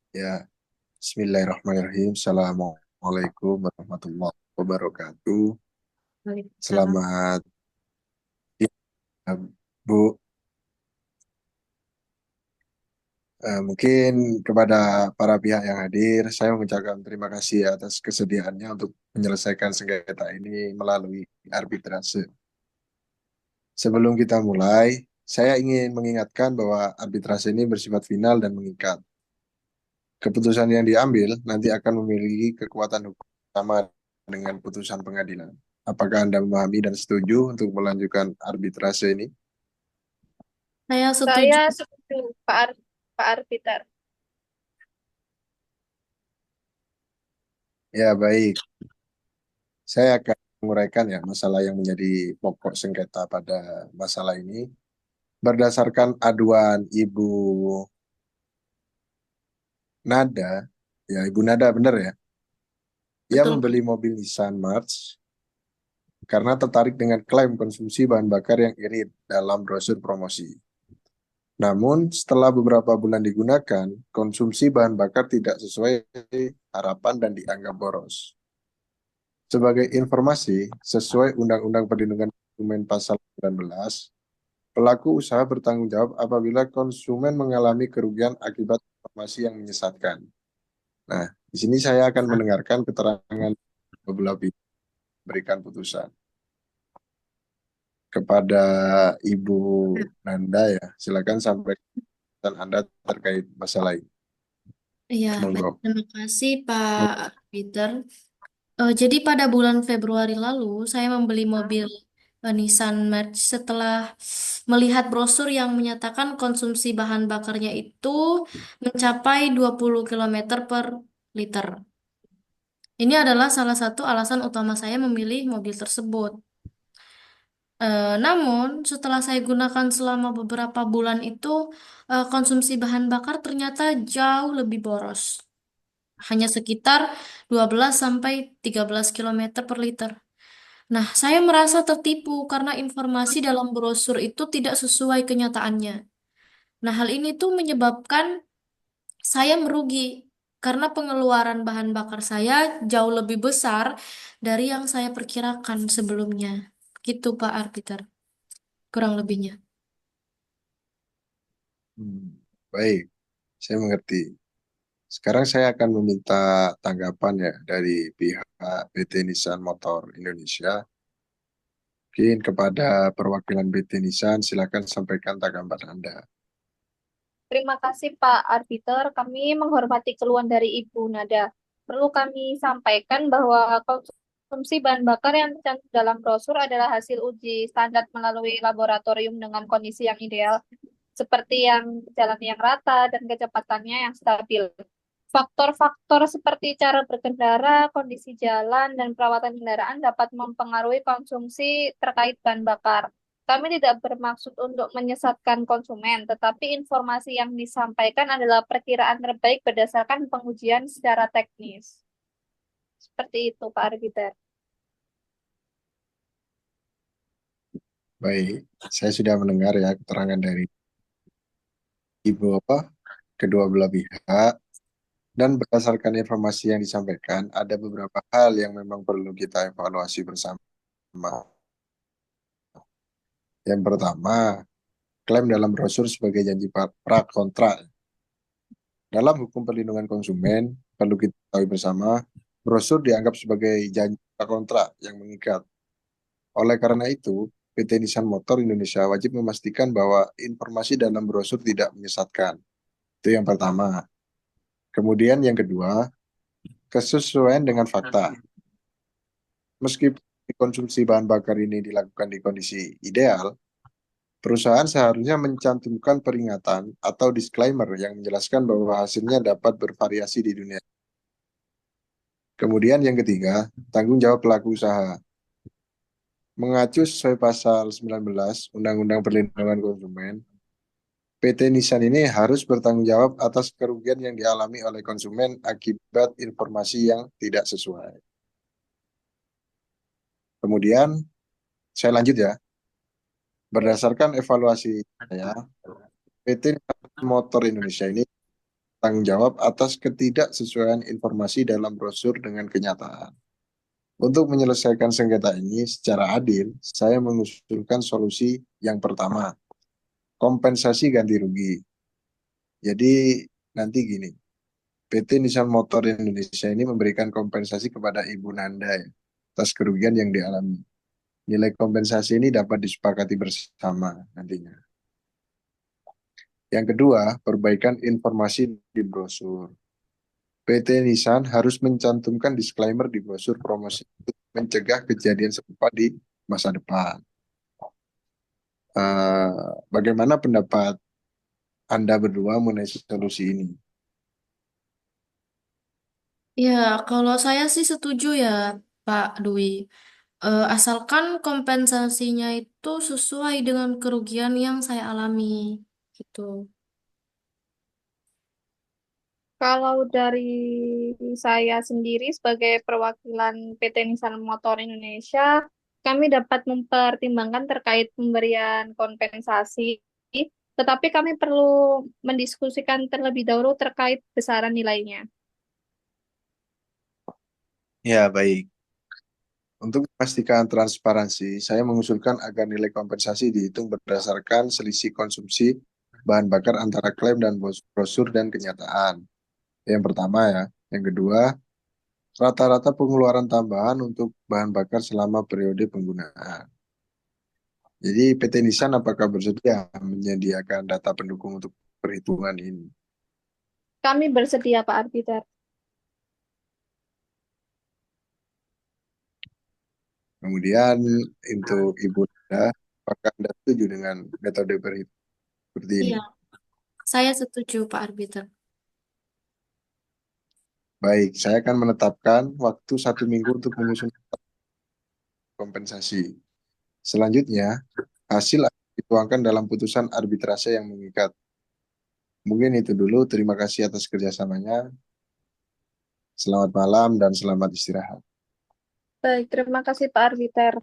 Ya, Bismillahirrahmanirrahim. Assalamualaikum warahmatullahi wabarakatuh. Waalaikumsalam. Selamat siang, Bu. Mungkin kepada para pihak yang hadir, saya mengucapkan terima kasih atas kesediaannya untuk menyelesaikan sengketa ini melalui arbitrase. Sebelum kita mulai, saya ingin mengingatkan bahwa arbitrase ini bersifat final dan mengikat. Keputusan yang diambil nanti akan memiliki kekuatan hukum sama dengan putusan pengadilan. Apakah Anda memahami dan setuju untuk melanjutkan arbitrase ini? Saya setuju. Saya setuju, Pak Arbiter. Ya, baik. Saya akan menguraikan ya masalah yang menjadi pokok sengketa pada masalah ini. Berdasarkan aduan Ibu Nada, ya Ibu Nada benar ya, ia Betul, membeli Pak. mobil Nissan March karena tertarik dengan klaim konsumsi bahan bakar yang irit dalam brosur promosi. Namun, setelah beberapa bulan digunakan, konsumsi bahan bakar tidak sesuai harapan dan dianggap boros. Sebagai informasi, sesuai Undang-Undang Perlindungan Konsumen Pasal 19, pelaku usaha bertanggung jawab apabila konsumen mengalami kerugian akibat informasi yang menyesatkan. Nah, di sini saya akan mendengarkan keterangan beberapa pihak memberikan putusan. Kepada Ibu Nanda ya, silakan sampaikan Anda terkait masalah ini. Iya, baik. Monggo. Terima kasih, Pak Peter. Jadi pada bulan Februari lalu, saya membeli mobil Nissan March setelah melihat brosur yang menyatakan konsumsi bahan bakarnya itu mencapai 20 kilometer per liter. Ini adalah salah satu alasan utama saya memilih mobil tersebut. Namun, setelah saya gunakan selama beberapa bulan itu, konsumsi bahan bakar ternyata jauh lebih boros. Hanya sekitar 12 sampai 13 kilometer per liter. Nah, saya merasa tertipu karena informasi dalam brosur itu tidak sesuai kenyataannya. Nah, hal ini tuh menyebabkan saya merugi karena pengeluaran bahan bakar saya jauh lebih besar dari yang saya perkirakan sebelumnya. Gitu, Pak Arbiter, kurang lebihnya. Baik, saya mengerti. Sekarang saya akan meminta tanggapan ya dari pihak PT Nissan Motor Indonesia. Mungkin kepada perwakilan PT Nissan, silakan sampaikan tanggapan Anda. Terima kasih Pak Arbiter. Kami menghormati keluhan dari Ibu Nada. Perlu kami sampaikan bahwa konsumsi bahan bakar yang tercantum dalam brosur adalah hasil uji standar melalui laboratorium dengan kondisi yang ideal, seperti yang jalan yang rata dan kecepatannya yang stabil. Faktor-faktor seperti cara berkendara, kondisi jalan, dan perawatan kendaraan dapat mempengaruhi konsumsi terkait bahan bakar. Kami tidak bermaksud untuk menyesatkan konsumen, tetapi informasi yang disampaikan adalah perkiraan terbaik berdasarkan pengujian secara teknis. Seperti itu, Pak Arbiter. Baik, saya sudah mendengar ya keterangan dari Ibu kedua belah pihak. Dan berdasarkan informasi yang disampaikan, ada beberapa hal yang memang perlu kita evaluasi bersama. Yang pertama, klaim dalam brosur sebagai janji pra-kontrak. Dalam hukum perlindungan konsumen, perlu kita ketahui bersama, brosur dianggap sebagai janji pra-kontrak yang mengikat. Oleh karena itu, PT Nissan Motor Indonesia wajib memastikan bahwa informasi dalam brosur tidak menyesatkan. Itu yang pertama. Kemudian yang kedua, kesesuaian dengan fakta. Meskipun konsumsi bahan bakar ini dilakukan di kondisi ideal, perusahaan seharusnya mencantumkan peringatan atau disclaimer yang menjelaskan bahwa hasilnya dapat bervariasi di dunia. Kemudian yang ketiga, tanggung jawab pelaku usaha. Mengacu sesuai pasal 19 Undang-Undang Perlindungan Konsumen, PT Nissan ini harus bertanggung jawab atas kerugian yang dialami oleh konsumen akibat informasi yang tidak sesuai. Kemudian, saya lanjut ya. Berdasarkan evaluasi saya, PT Motor Indonesia ini tanggung jawab atas ketidaksesuaian informasi dalam brosur dengan kenyataan. Untuk menyelesaikan sengketa ini secara adil, saya mengusulkan solusi yang pertama, kompensasi ganti rugi. Jadi nanti gini, PT Nissan Motor Indonesia ini memberikan kompensasi kepada Ibu Nanda ya, atas kerugian yang dialami. Nilai kompensasi ini dapat disepakati bersama nantinya. Yang kedua, perbaikan informasi di brosur. PT Nissan harus mencantumkan disclaimer di brosur promosi untuk mencegah kejadian serupa di masa depan. Bagaimana pendapat Anda berdua mengenai solusi ini? Ya, kalau saya sih setuju ya, Pak Dwi. Asalkan kompensasinya itu sesuai dengan kerugian yang saya alami, gitu. Kalau dari saya sendiri sebagai perwakilan PT Nissan Motor Indonesia, kami dapat mempertimbangkan terkait pemberian kompensasi, tetapi kami perlu mendiskusikan terlebih dahulu terkait besaran nilainya. Ya, baik. Untuk memastikan transparansi, saya mengusulkan agar nilai kompensasi dihitung berdasarkan selisih konsumsi bahan bakar antara klaim dan brosur dan kenyataan. Yang pertama ya. Yang kedua, rata-rata pengeluaran tambahan untuk bahan bakar selama periode penggunaan. Jadi PT Nissan apakah bersedia menyediakan data pendukung untuk perhitungan ini? Kami bersedia, Pak Arbiter. Kemudian untuk Ibu Nanda, apakah Anda setuju dengan metode perhitungan seperti ini? Iya, saya setuju, Pak Arbiter. Baik, saya akan menetapkan waktu 1 minggu untuk menyusun kompensasi. Selanjutnya, hasil akan dituangkan dalam putusan arbitrase yang mengikat. Mungkin itu dulu. Terima kasih atas kerjasamanya. Selamat malam dan selamat istirahat. Baik, terima kasih Pak Arbiter.